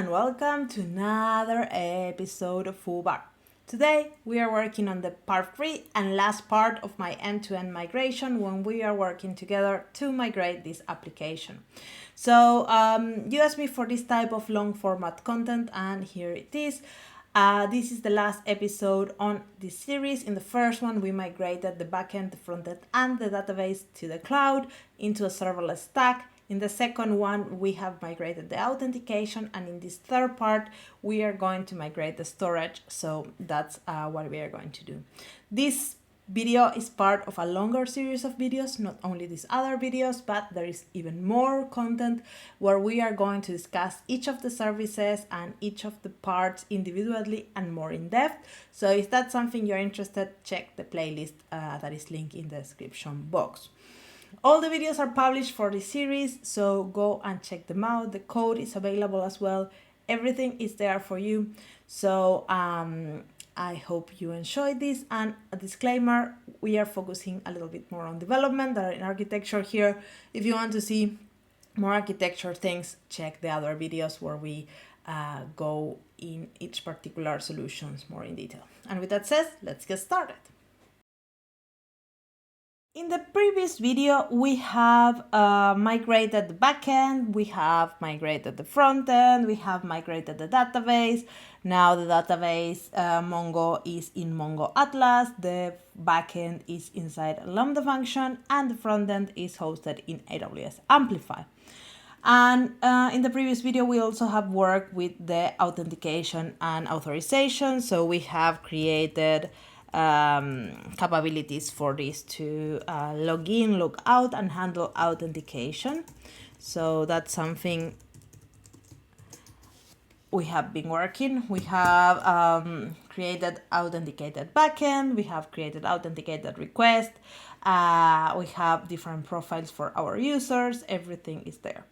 and welcome to another episode of FooBar. Today we are working on the part 3 and last part of my end-to-end migration when we are working together to migrate this application. So you asked me for this type of long format content and here it is. This is the last episode on this series. In the first one, we migrated the backend, the frontend, and the database to the cloud into a serverless stack. In the second one, we have migrated the authentication, and in this third part, we are going to migrate the storage. So that's what we are going to do. This video is part of a longer series of videos, not only these other videos, but there is even more content where we are going to discuss each of the services and each of the parts individually and more in depth. So if that's something you're interested, check the playlist that is linked in the description box. All the videos are published for this series, so go and check them out. The code is available as well. Everything is there for you. So I hope you enjoyed this. And a disclaimer, we are focusing a little bit more on development than in architecture here. If you want to see more architecture things, check the other videos where we go in each particular solutions more in detail. And with that said, let's get started. In the previous video, we have migrated the backend, we have migrated the frontend, we have migrated the database. Now the database Mongo is in Mongo Atlas, the backend is inside a Lambda function, and the frontend is hosted in AWS Amplify. And in the previous video, we also have worked with the authentication and authorization. So we have created capabilities for this to log in, log out, and handle authentication. So that's something we have been working. We have created authenticated backend, we have created authenticated request, we have different profiles for our users, everything is there.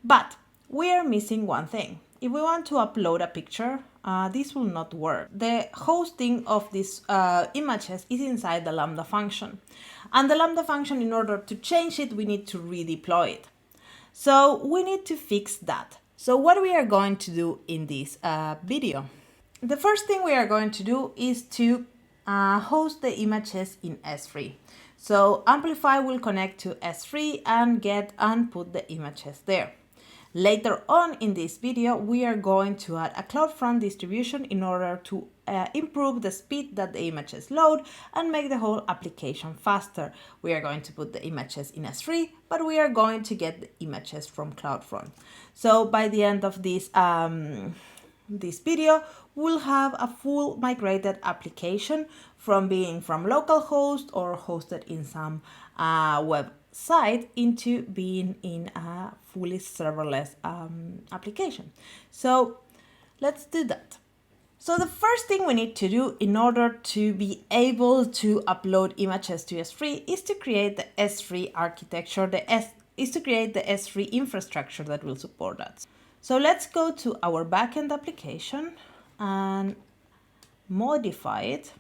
But we are missing one thing. If we want to upload a picture, this will not work. The hosting of these images is inside the Lambda function. And the Lambda function, in order to change it, we need to redeploy it. So we need to fix that. So what we are going to do in this video? The first thing we are going to do is to host the images in S3. So Amplify will connect to S3 and get and put the images there. Later on in this video, we are going to add a CloudFront distribution in order to improve the speed that the images load and make the whole application faster. We are going to put the images in S3, but we are going to get the images from CloudFront. So by the end of this video, we'll have a full migrated application from being from localhost or hosted in some website into being in a fully serverless application. So let's do that. So the first thing we need to do in order to be able to upload images to S3 is to create the S3 architecture, is to create the S3 infrastructure that will support that. So let's go to our backend application and modify it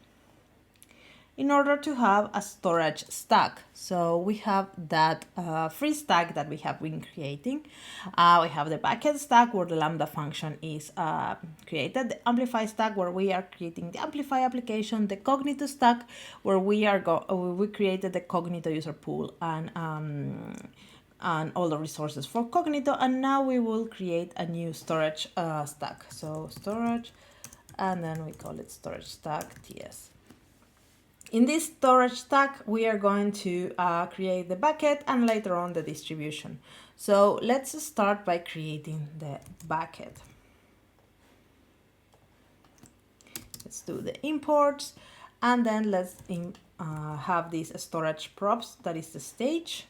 in order to have a storage stack. So we have that free stack that we have been creating. We have the backend stack where the Lambda function is created, the Amplify stack where we are creating the Amplify application, the Cognito stack where we created the Cognito user pool and all the resources for Cognito. And now we will create a new storage stack. So storage, and then we call it storage stack TS. In this storage stack, we are going to create the bucket and later on the distribution. So let's start by creating the bucket. Let's do the imports and then let's have these storage props, that is the stage.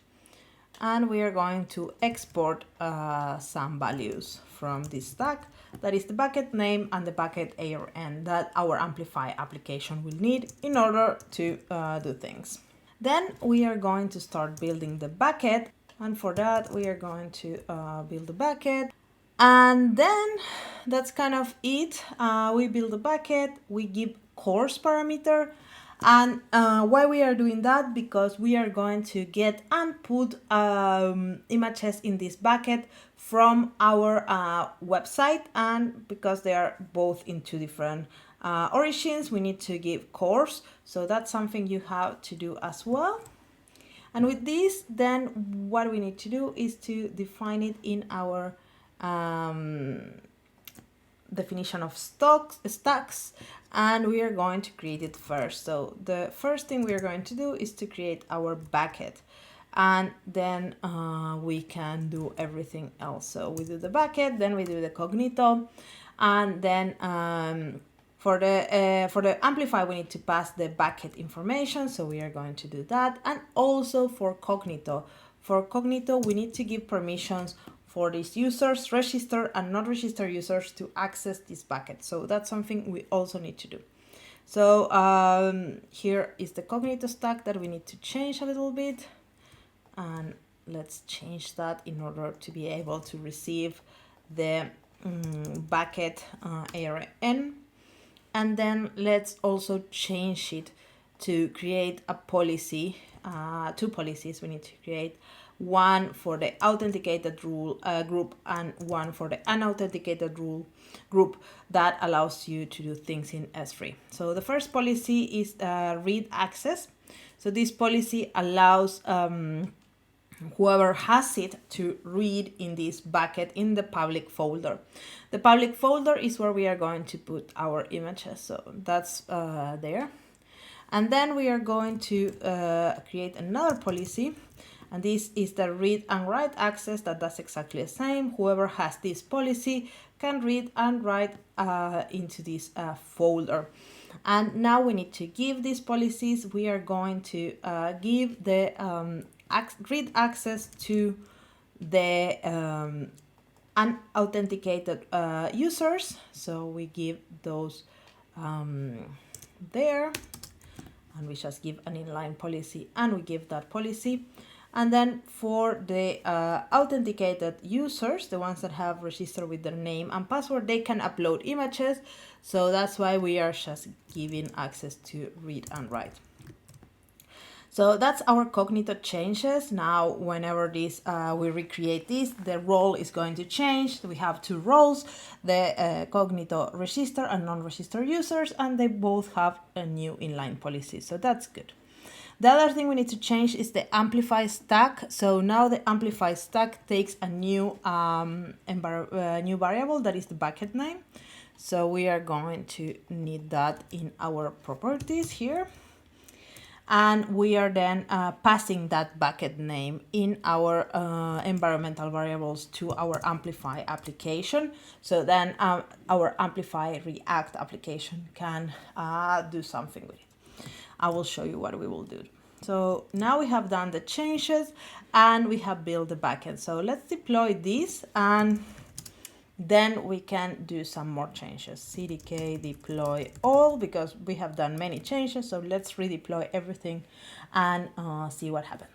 And we are going to export some values from this stack. That is the bucket name and the bucket ARN that our Amplify application will need in order to do things. Then we are going to start building the bucket. And for that, we are going to build the bucket. And then that's kind of it. We build the bucket, we give course parameter. And why we are doing that? Because we are going to get and put images in this bucket from our website, and because they are both in two different origins, we need to give course. So that's something you have to do as well. And with this, then what we need to do is to define it in our definition of stacks, and we are going to create it first. So the first thing we are going to do is to create our bucket, and then we can do everything else. So we do the bucket, then we do the cognito, and then for the Amplify, we need to pass the bucket information, so we are going to do that. And also for cognito, we need to give permissions for these users, registered and not registered users, to access this bucket. So that's something we also need to do. So here is the cognito stack that we need to change a little bit, and let's change that in order to be able to receive the bucket ARN. And then let's also change it to create a policy, two policies. We need to create one for the authenticated rule group and one for the unauthenticated rule group that allows you to do things in S3. So the first policy is read access. So this policy allows whoever has it to read in this bucket in the public folder. The public folder is where we are going to put our images, so that's there. And then we are going to create another policy, and this is the read and write access that does exactly the same. Whoever has this policy can read and write into this folder. And now we need to give these policies. We are going to give the read access to the unauthenticated users. So we give those there, and we just give an inline policy, and we give that policy. And then for the authenticated users, the ones that have registered with their name and password, they can upload images. So that's why we are just giving access to read and write. So that's our cognito changes. Now, whenever this we recreate this, the role is going to change. We have two roles, the cognito register and non-registered users, and they both have a new inline policy. So that's good. The other thing we need to change is the Amplify stack. So now the Amplify stack takes a new new variable that is the bucket name. So we are going to need that in our properties here. And we are then passing that bucket name in our environmental variables to our Amplify application. So then our Amplify React application can do something with it. I will show you what we will do. So now we have done the changes and we have built the backend. So let's deploy this, and then we can do some more changes. CDK deploy all, because we have done many changes. So let's redeploy everything and see what happened.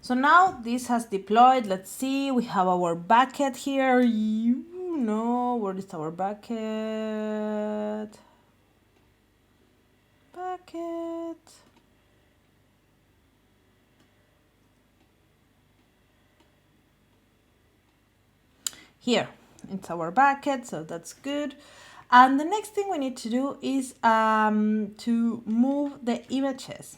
So now this has deployed. Let's see, we have our bucket here. You know, where is our bucket? Bucket. Here, it's our bucket, so that's good. And the next thing we need to do is to move the images.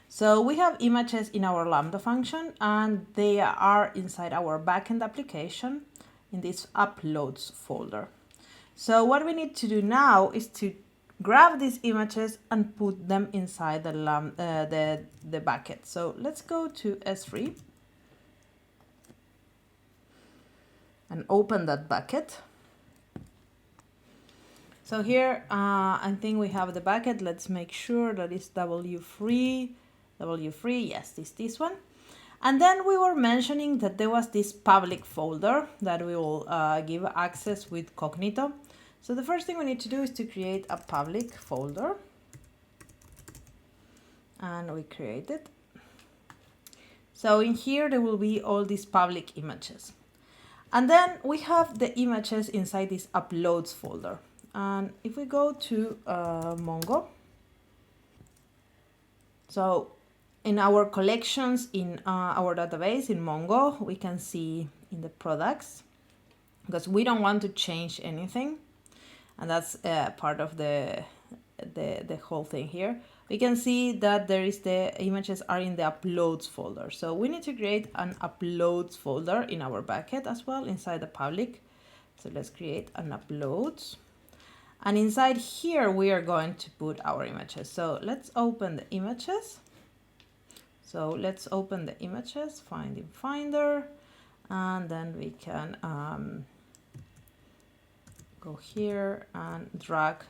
So we have images in our Lambda function, and they are inside our backend application in this uploads folder. So what we need to do now is to grab these images and put them inside the bucket. So let's go to S3 and open that bucket. So here, I think we have the bucket. Let's make sure that it's W3, yes, this one. And then we were mentioning that there was this public folder that we will give access with Cognito. So the first thing we need to do is to create a public folder. And we create it. So in here, there will be all these public images. And then we have the images inside this uploads folder. And if we go to Mongo, so in our collections in our database in Mongo, we can see in the products, because we don't want to change anything, and that's part of the whole thing here. We can see that there is the images are in the uploads folder. So we need to create an uploads folder in our bucket as well inside the public. So let's create an uploads. And inside here, we are going to put our images. So let's open the images. So let's open the images, find in Finder, and then we can go here and drag,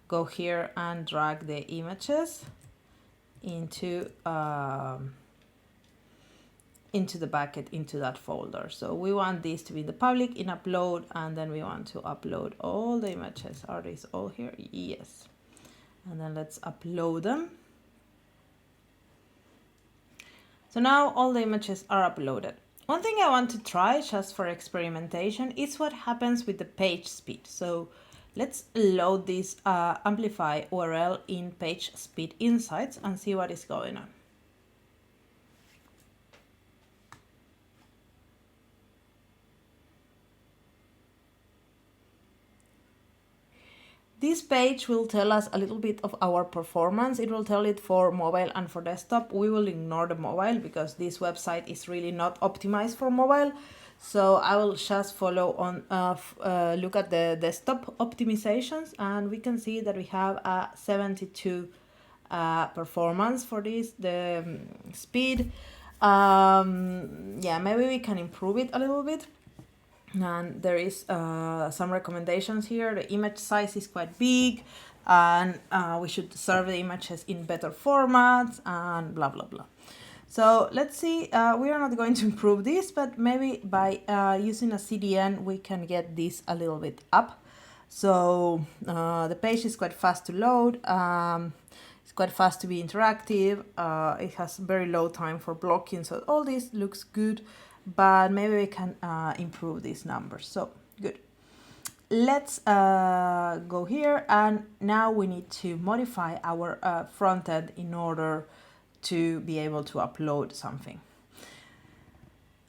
go here and drag the images into the bucket, into that folder. So we want this to be in the public, in upload, and then we want to upload all the images. Are these all here? Yes. And then let's upload them. So now all the images are uploaded. One thing I want to try just for experimentation is what happens with the page speed. So let's load this Amplify URL in page speed insights and see what is going on. This page will tell us a little bit of our performance. It will tell it for mobile and for desktop. We will ignore the mobile because this website is really not optimized for mobile. So I will just follow on, look at the desktop optimizations, and we can see that we have a 72 performance for this, the speed. Yeah, maybe we can improve it a little bit. And there is some recommendations here. The image size is quite big, and we should serve the images in better formats, and blah, blah, blah. So let's see, we are not going to improve this, but maybe by using a CDN, we can get this a little bit up. So the page is quite fast to load. It's quite fast to be interactive. It has very low time for blocking. So all this looks good, but maybe we can improve these numbers. So good. Let's go here, and now we need to modify our front end in order to be able to upload something.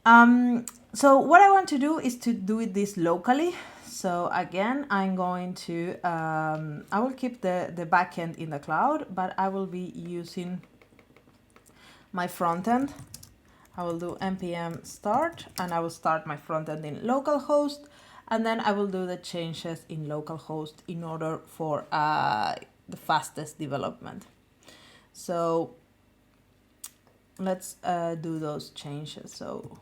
So what I want to do is to do this locally. So again, I'm going to, I will keep the backend in the cloud, but I will be using my front end. I will do npm start, and I will start my front end in localhost, and then I will do the changes in localhost in order for the fastest development. So let's do those changes. So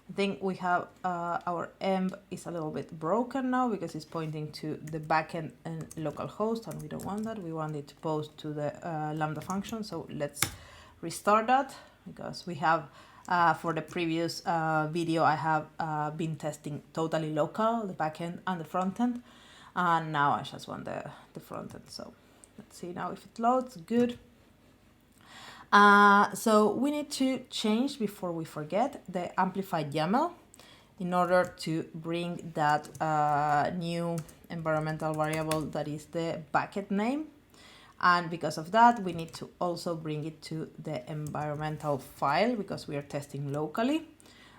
I think we have our env is a little bit broken now because it's pointing to the backend and localhost, and we don't want that. We want it to post to the Lambda function. So let's restart that, because we have for the previous video I have been testing totally local, the backend and the front end, and now I just want the front end. So let's see now if it loads. Good. So we need to change, before we forget, the amplified YAML in order to bring that new environmental variable that is the bucket name. And because of that, we need to also bring it to the environmental file, because we are testing locally.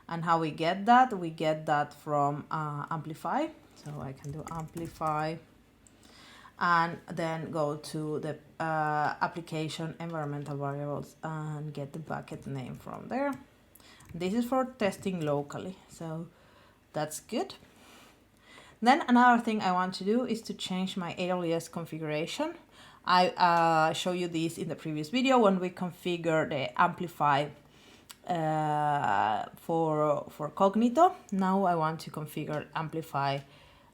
And how we get that? We get that from Amplify. So I can do Amplify and then go to the application environmental variables and get the bucket name from there. This is for testing locally, so that's good. Then another thing I want to do is to change my AWS configuration. I show you this in the previous video when we configure the Amplify for Cognito. Now I want to configure Amplify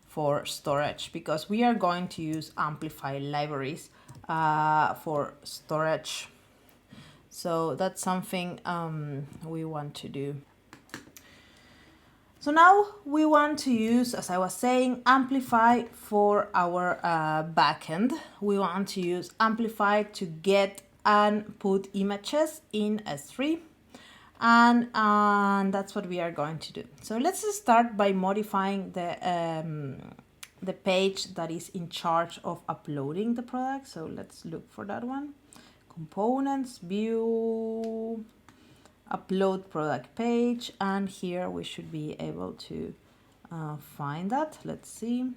for storage, because we are going to use Amplify libraries for storage. So that's something we want to do. So now we want to use, as I was saying, Amplify for our backend. We want to use Amplify to get and put images in S3. And that's what we are going to do. So let's start by modifying the the page that is in charge of uploading the product. So let's look for that one. Components, view, upload product page, and here we should be able to find that. Let's see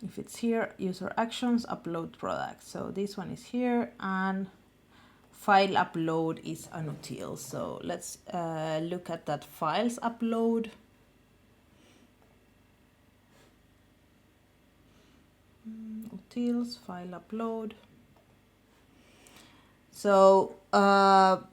if it's here. User actions, upload product. So this one is here, and file upload is unutil. So let's look at that files upload. Utils, file upload. So file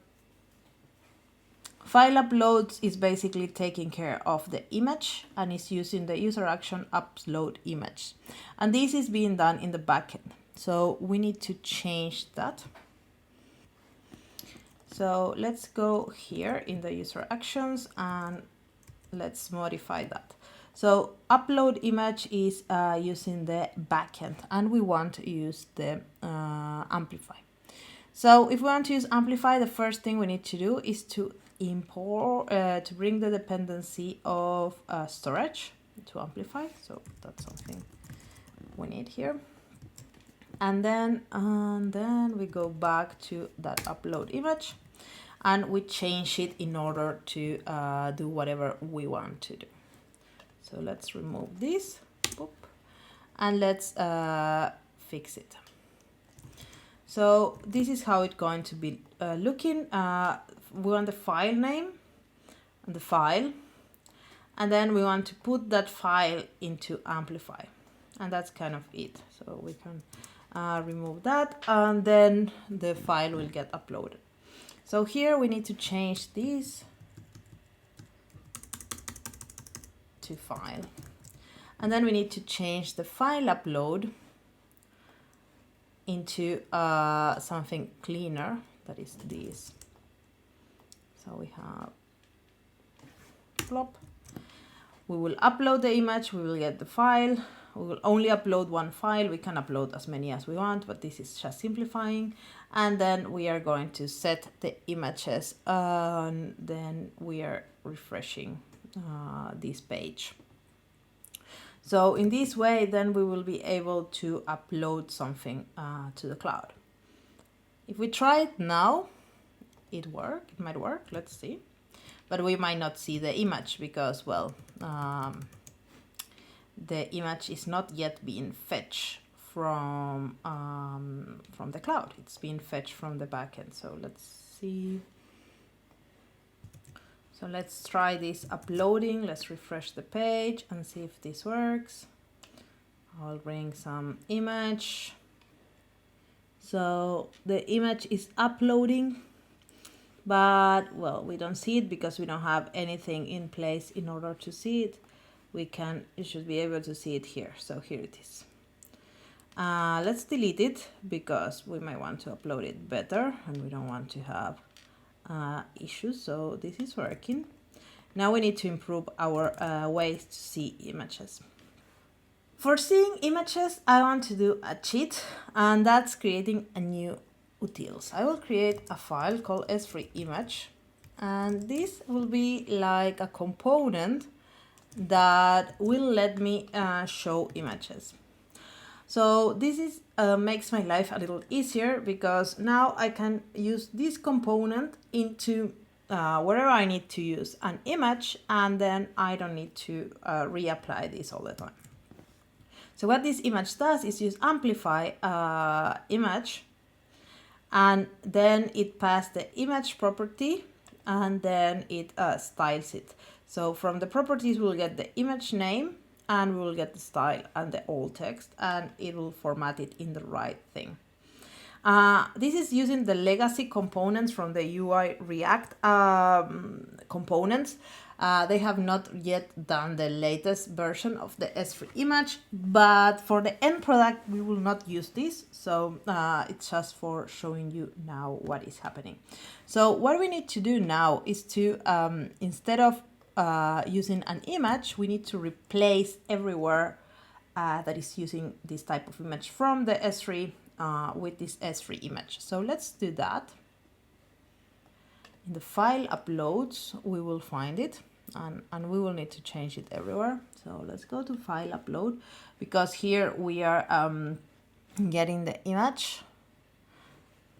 uploads is basically taking care of the image and is using the user action upload image. And this is being done in the backend. So we need to change that. So let's go here in the user actions and let's modify that. So upload image is using the backend, and we want to use the Amplify. So if we want to use Amplify, the first thing we need to do is to import, to bring the dependency of storage to Amplify. So that's something we need here. And then we go back to that upload image and we change it in order to do whatever we want to do. So let's remove this, boop, and let's fix it. So this is how it's going to be looking. We want the file name and the file, and then we want to put that file into Amplify, and that's kind of it. So we can remove that, and then the file will get uploaded. So here we need to change this to file, and then we need to change the file upload into something cleaner, that is this. So we have plop. We will upload the image, we will get the file. We will only upload one file. We can upload as many as we want, but this is just simplifying. And then we are going to set the images, and then we are refreshing this page. So in this way, then we will be able to upload something to the cloud. If we try it now, it might work, let's see. But we might not see the image because, well, the image is not yet being fetched from the cloud. It's being fetched from the backend. So let's see. So let's try this uploading. Let's refresh the page and see if this works. I'll bring some image. So the image is uploading, but well, we don't see it because we don't have anything in place in order to see it. You should be able to see it here. So here it is. Let's delete it because we might want to upload it better and we don't want to have issues. So this is working. Now we need to improve our ways to see images. For seeing images, I want to do a cheat, and that's creating a new utils. I will create a file called S3 image, and this will be like a component that will let me show images. So this is makes my life a little easier because now I can use this component into wherever I need to use an image, and then I don't need to reapply this all the time. So what this image does is use Amplify image, and then it passes the image property, and then it styles it. So from the properties, we'll get the image name, and we will get the style and the alt text, and it will format it in the right thing. This is using the legacy components from the UI React components. They have not yet done the latest version of the S3 image, but for the end product, we will not use this. So it's just for showing you now what is happening. So what we need to do now is to, instead of using an image, we need to replace everywhere that is using this type of image from the S3 with this S3 image. So let's do that. In the file uploads, we will find it. and we will need to change it everywhere. So let's go to file upload, because here we are getting the image.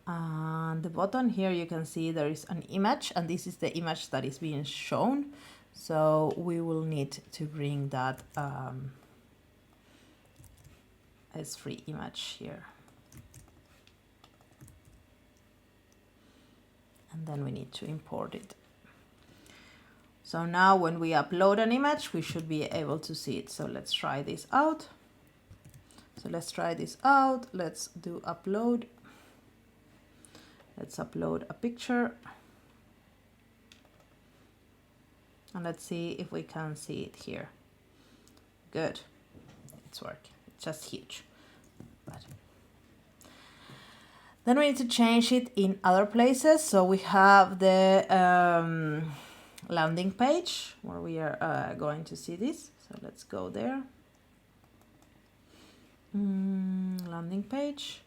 And the button here, you can see there is an image, and this is the image that is being shown. So we will need to bring that S3 image here. And then we need to import it. So now when we upload an image, we should be able to see it. So let's try this out. So let's try this out. Let's do upload. Let's upload a picture. And let's see if we can see it here. Good. It's working. It's just huge. But then we need to change it in other places. So we have the landing page where we are going to see this. So let's go there. Landing page.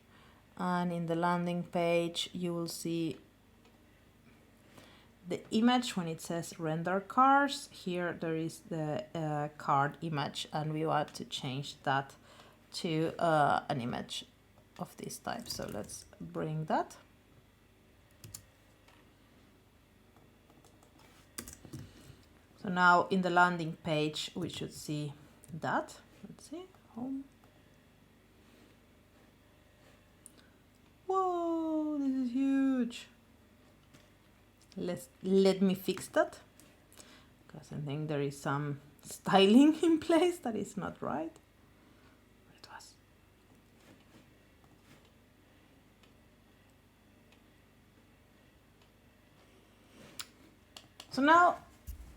And in the landing page, you will see the image when it says render cars. Here there is the card image, and we want to change that to an image of this type. So let's bring that. So now in the landing page, we should see that. Let's see, home. Whoa, this is huge. Let me fix that, because I think there is some styling in place that is not right. It was. So now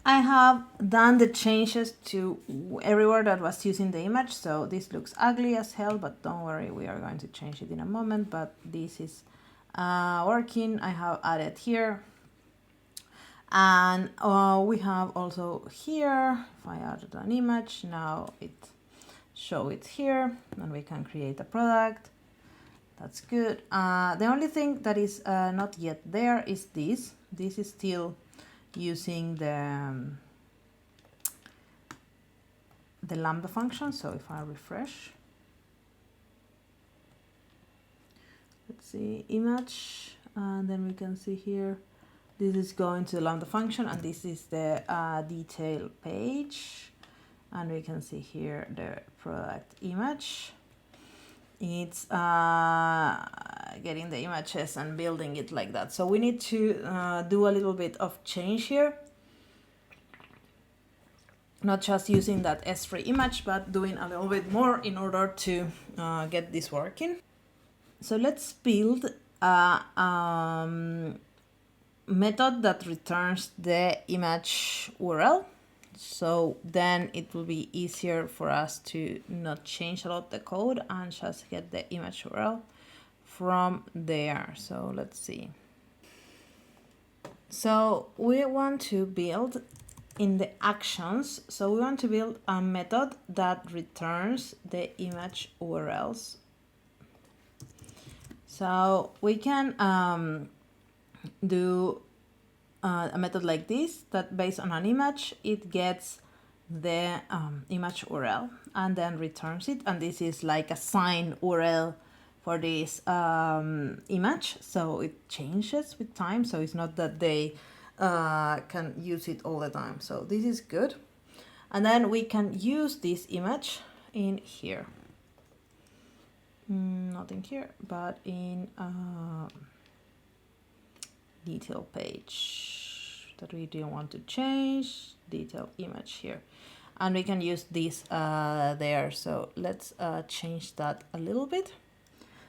I have done the changes to everywhere that was using the image. So this looks ugly as hell, but don't worry, we are going to change it in a moment. But this is working. I have added here. And we have also here, if I added an image, now it shows it here, and we can create a product. That's good. The only thing that is not yet there is this. This is still using the Lambda function. So if I refresh, let's see, image, and then we can see here, this is going to the Lambda function, and this is the detail page, and we can see here the product image. It's getting the images and building it like that. So we need to do a little bit of change here, not just using that S3 image, but doing a little bit more in order to get this working. So let's build a method that returns the image URL. So then it will be easier for us to not change a lot the code and just get the image URL from there. So let's see. So we want to build in the actions. So we want to build a method that returns the image URLs. So we can do a method like this, that based on an image, it gets the image URL and then returns it. And this is like a signed URL for this image. So it changes with time. So it's not that they can use it all the time. So this is good. And then we can use this image in here. Not in here, but in detail page that we didn't want to change, detail image here, and we can use this there. So let's change that a little bit.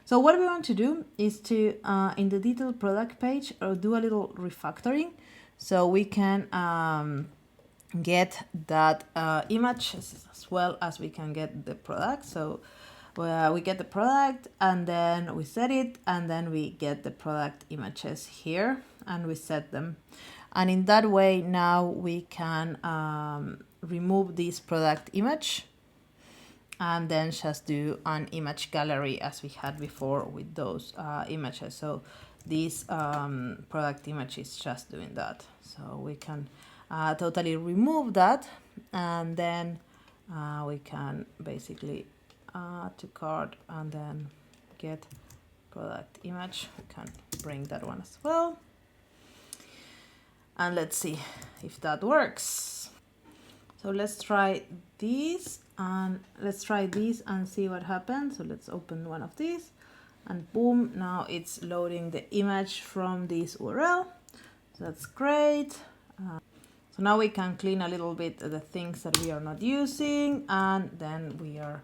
So what we want to do is to in the detail product page do a little refactoring, so we can get that image as well as we can get the product. So we get the product, and then we set it, and then we get the product images here, and we set them. And in that way, now we can remove this product image and then just do an image gallery as we had before with those images. So this product image is just doing that. So we can totally remove that, and then we can basically to cart and then get product image. We can bring that one as well. And let's see if that works. So let's try this and see what happens. So let's open one of these and boom, now it's loading the image from this URL. So that's great. So now we can clean a little bit the things that we are not using, and then we are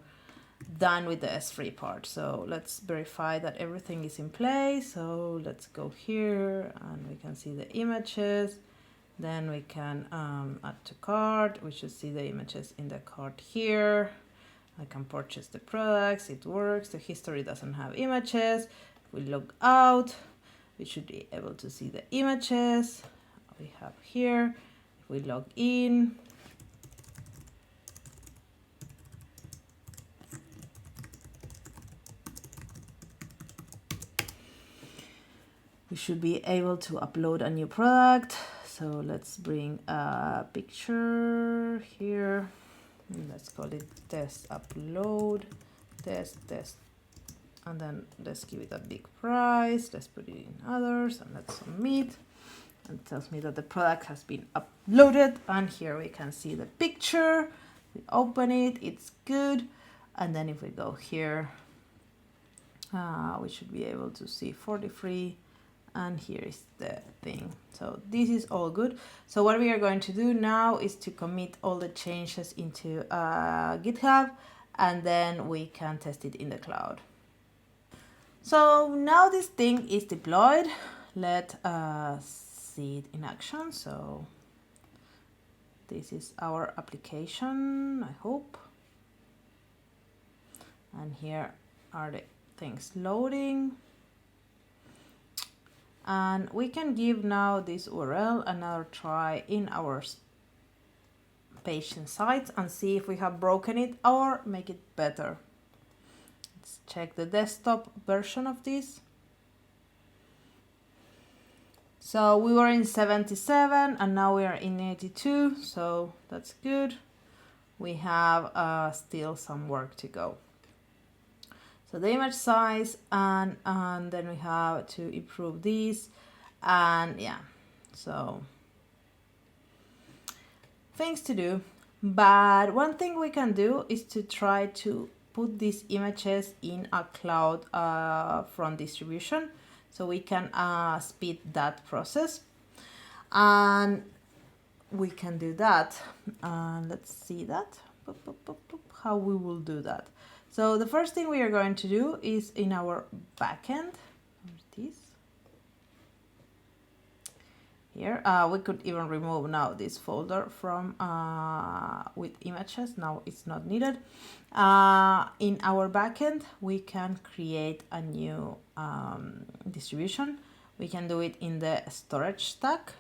done with the S3 part. So let's verify that everything is in place. So let's go here and we can see the images. Then we can add to cart. We should see the images in the cart here. I can purchase the products. It works. The history doesn't have images. If we log out, we should be able to see the images we have here. If we log in, we should be able to upload a new product. So let's bring a picture here. Let's call it test upload, test, and then let's give it a big price. Let's put it in others and let's submit. And it tells me that the product has been uploaded, and here we can see the picture. We open it, it's good. And then if we go here, we should be able to see 43. And here is the thing. So this is all good. So what we are going to do now is to commit all the changes into GitHub, and then we can test it in the cloud. So now this thing is deployed. Let us see it in action. So this is our application, I hope. And here are the things loading. And we can give now this URL another try in our patient sites and see if we have broken it or make it better. Let's check the desktop version of this. So we were in 77 and now we are in 82, so that's good. We have still some work to go. So the image size, and then we have to improve these, and yeah, so things to do. But one thing we can do is to try to put these images in a CloudFront distribution, so we can speed that process, and we can do that. Let's see that, how we will do that. So the first thing we are going to do is in our backend, this here, we could even remove now this folder from with images. Now it's not needed. In our backend, we can create a new distribution. We can do it in the storage stack.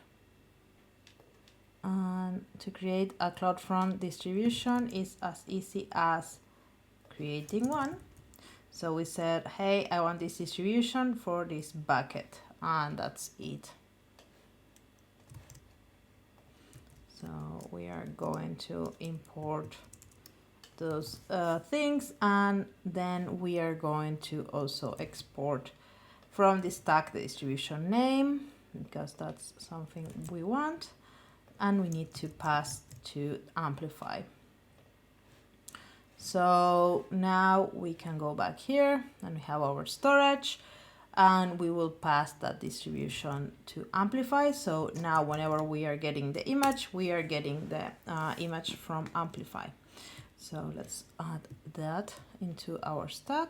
And to create a CloudFront distribution is as easy as creating one. So we said, hey, I want this distribution for this bucket, and that's it. So we are going to import those things, and then we are going to also export from the stack the distribution name, because that's something we want, and we need to pass to Amplify. So now we can go back here and we have our storage, and we will pass that distribution to Amplify. So now whenever we are getting the image, we are getting the image from Amplify. So let's add that into our stack.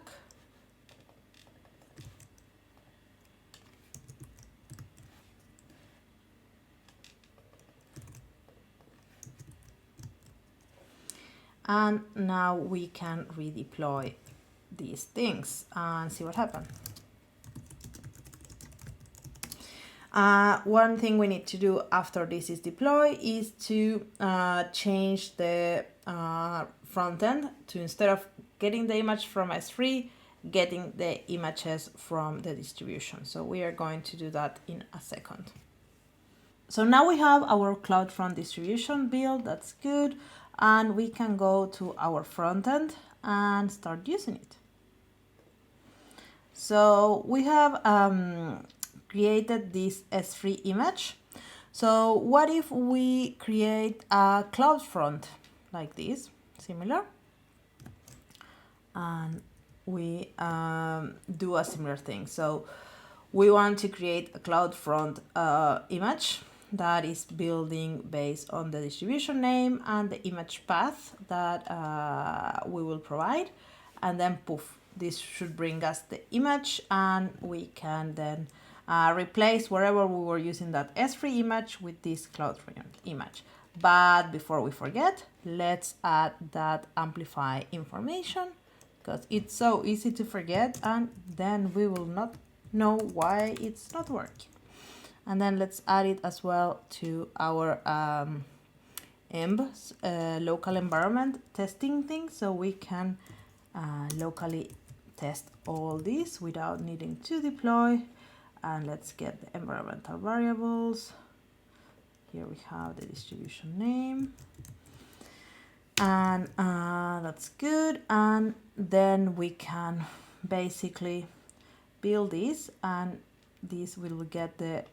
And now we can redeploy these things and see what happens. One thing we need to do after this is deploy is to change the front end to, instead of getting the image from S3, getting the images from the distribution. So we are going to do that in a second. So now we have our CloudFront distribution built, that's good. And we can go to our front end and start using it. So we have created this S3 image. So what if we create a CloudFront like this, similar? And we do a similar thing. So we want to create a CloudFront image that is building based on the distribution name and the image path that we will provide. And then poof, this should bring us the image, and we can then replace wherever we were using that S3 image with this CloudFront image. But before we forget, let's add that Amplify information, because it's so easy to forget, and then we will not know why it's not working. And then let's add it as well to our local environment testing thing, so we can locally test all this without needing to deploy. And let's get the environmental variables. Here we have the distribution name, and that's good. And then we can basically build this, and this will get the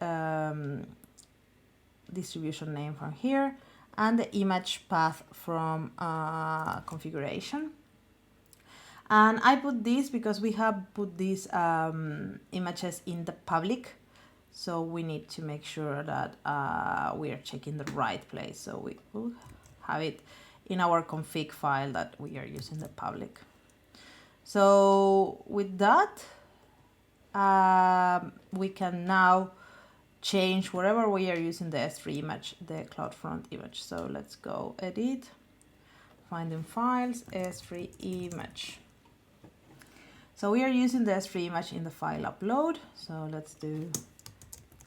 distribution name from here and the image path from configuration. And I put this because we have put these images in the public, so we need to make sure that we are checking the right place. So we will have it in our config file that we are using the public. So with that, we can now change wherever we are using the S3 image, the CloudFront image. So let's go edit, finding files, S3 image. So we are using the S3 image in the file upload. So let's do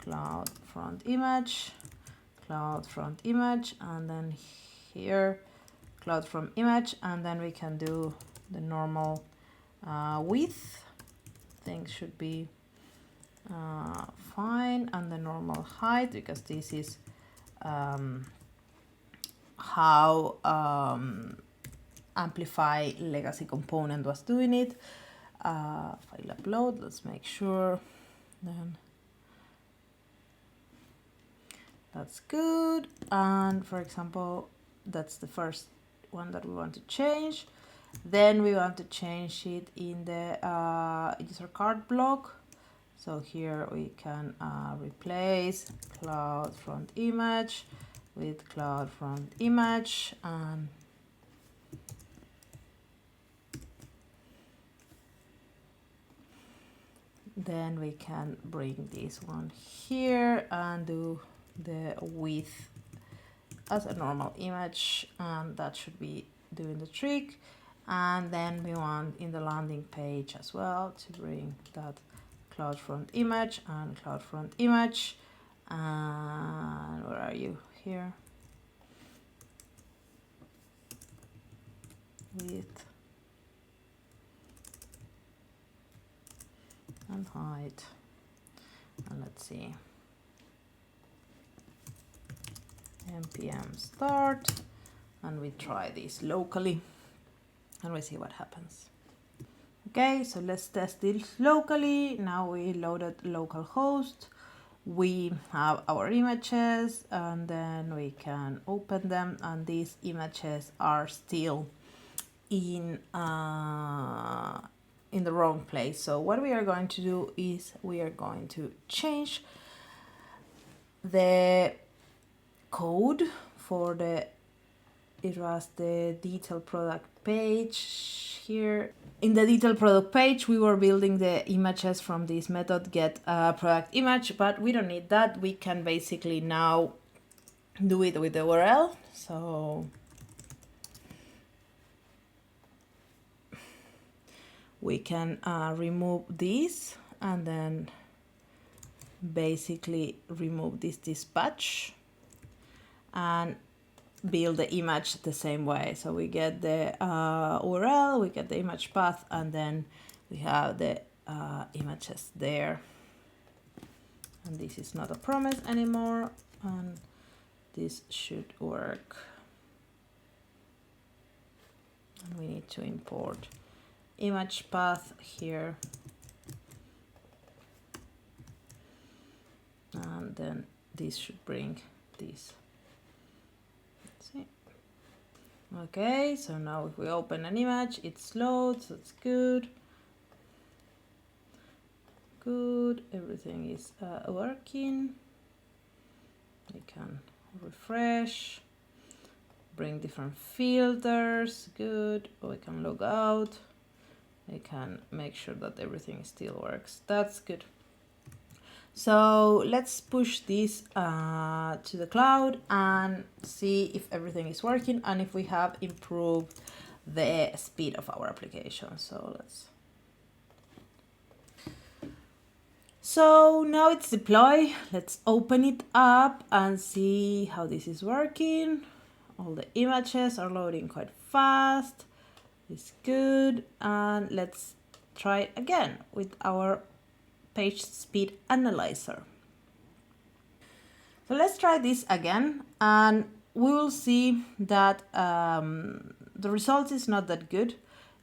CloudFront image, and then here CloudFront image, and then we can do the normal width. Things should be fine, and the normal height, because this is how Amplify legacy component was doing it. File upload, let's make sure, then that's good. And for example, that's the first one that we want to change. Then we want to change it in the user card block. So here we can replace CloudFront image with CloudFront image, and then we can bring this one here and do the width as a normal image, and that should be doing the trick. And then we want in the landing page as well to bring that CloudFront image and CloudFront image. And where are you? Here. Width and height. And let's see. npm start, and we try this locally. And we see what happens. Okay, so let's test this locally. Now we loaded localhost. We have our images, and then we can open them, and these images are still in the wrong place. So what we are going to do is we are going to change the code for it was the detail product page here. In the detail product page, we were building the images from this method get product image, but we don't need that. We can basically now do it with the URL. So we can remove this, and then basically remove this dispatch and build the image the same way. So we get the URL, we get the image path, and then we have the images there. And this is not a promise anymore. and this should work. And we need to import image path here. And then this should bring this. Let's see. Okay, so now if we open an image, it loads, that's good. Good, everything is working. We can refresh, bring different filters, good. We can log out. We can make sure that everything still works. That's good. So let's push this to the cloud and see if everything is working and if we have improved the speed of our application. So now it's deployed. Let's open it up and see how this is working. All the images are loading quite fast. It's good. And let's try it again with our page speed analyzer. So let's try this again and we will see that the result is not that good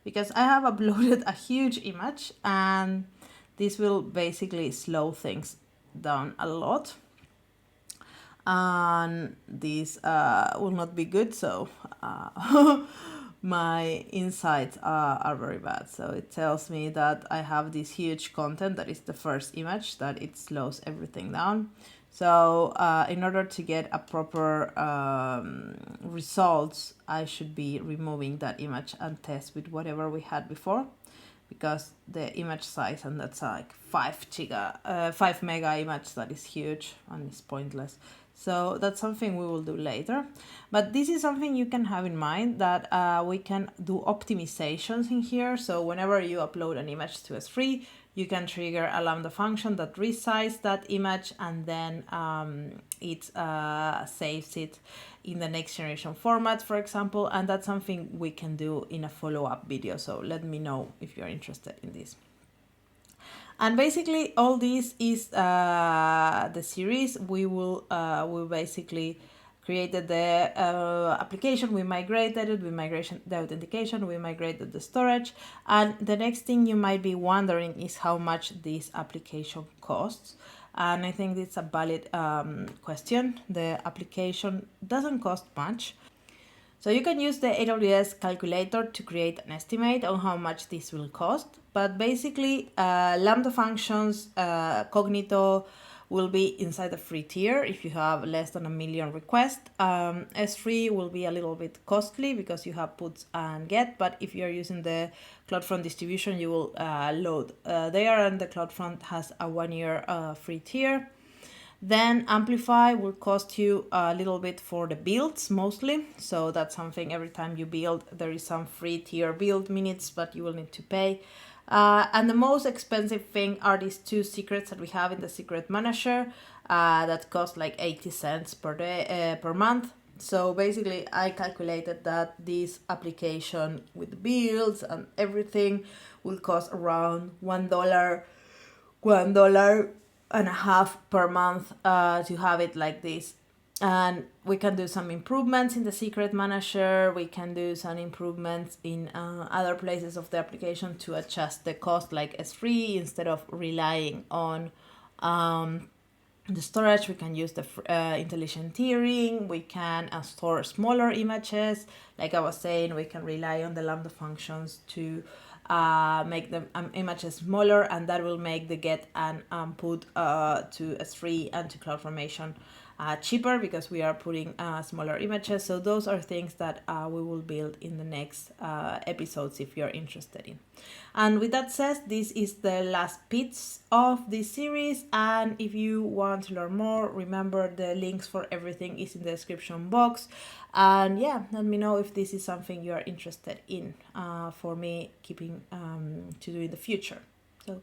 because I have uploaded a huge image and this will basically slow things down a lot. And this will not be good, so my insights are very bad. So it tells me that I have this huge content that is the first image, that it slows everything down. So in order to get a proper results, I should be removing that image and test with whatever we had before, because the image size, and that's like 5 mega image, that is huge and it's pointless. So that's something we will do later. But this is something you can have in mind, that we can do optimizations in here. So whenever you upload an image to S3, you can trigger a Lambda function that resizes that image and then it saves it in the next generation format, for example. And that's something we can do in a follow-up video. So let me know if you're interested in this. And basically all this is the series. We basically created the application, we migrated it, we migrated the authentication, we migrated the storage. And the next thing you might be wondering is how much this application costs. And I think it's a valid question. The application doesn't cost much. So you can use the AWS calculator to create an estimate on how much this will cost. But basically, Lambda functions, Cognito will be inside the free tier if you have less than 1 million requests. S3 will be a little bit costly because you have puts and get, but if you're using the CloudFront distribution, you will load there, and the CloudFront has a 1-year free tier. Then Amplify will cost you a little bit for the builds mostly. So that's something, every time you build, there is some free tier build minutes, but you will need to pay. And the most expensive thing are these 2 secrets that we have in the secret manager that cost like 80 cents per day, per month. So basically I calculated that this application with builds and everything will cost around $1 and a half per month to have it like this. And we can do some improvements in the secret manager. We can do some improvements in other places of the application to adjust the cost, like S3, instead of relying on the storage. We can use the intelligent tiering. We can store smaller images. Like I was saying, we can rely on the Lambda functions to make the images smaller, and that will make the get and put to S3 and to CloudFormation cheaper, because we are putting smaller images. So those are things that we will build in the next episodes if you're interested in. And with that said, this is the last piece of this series, and if you want to learn more, remember the links for everything is in the description box. And yeah, let me know if this is something you're interested in for me keeping to do in the future. So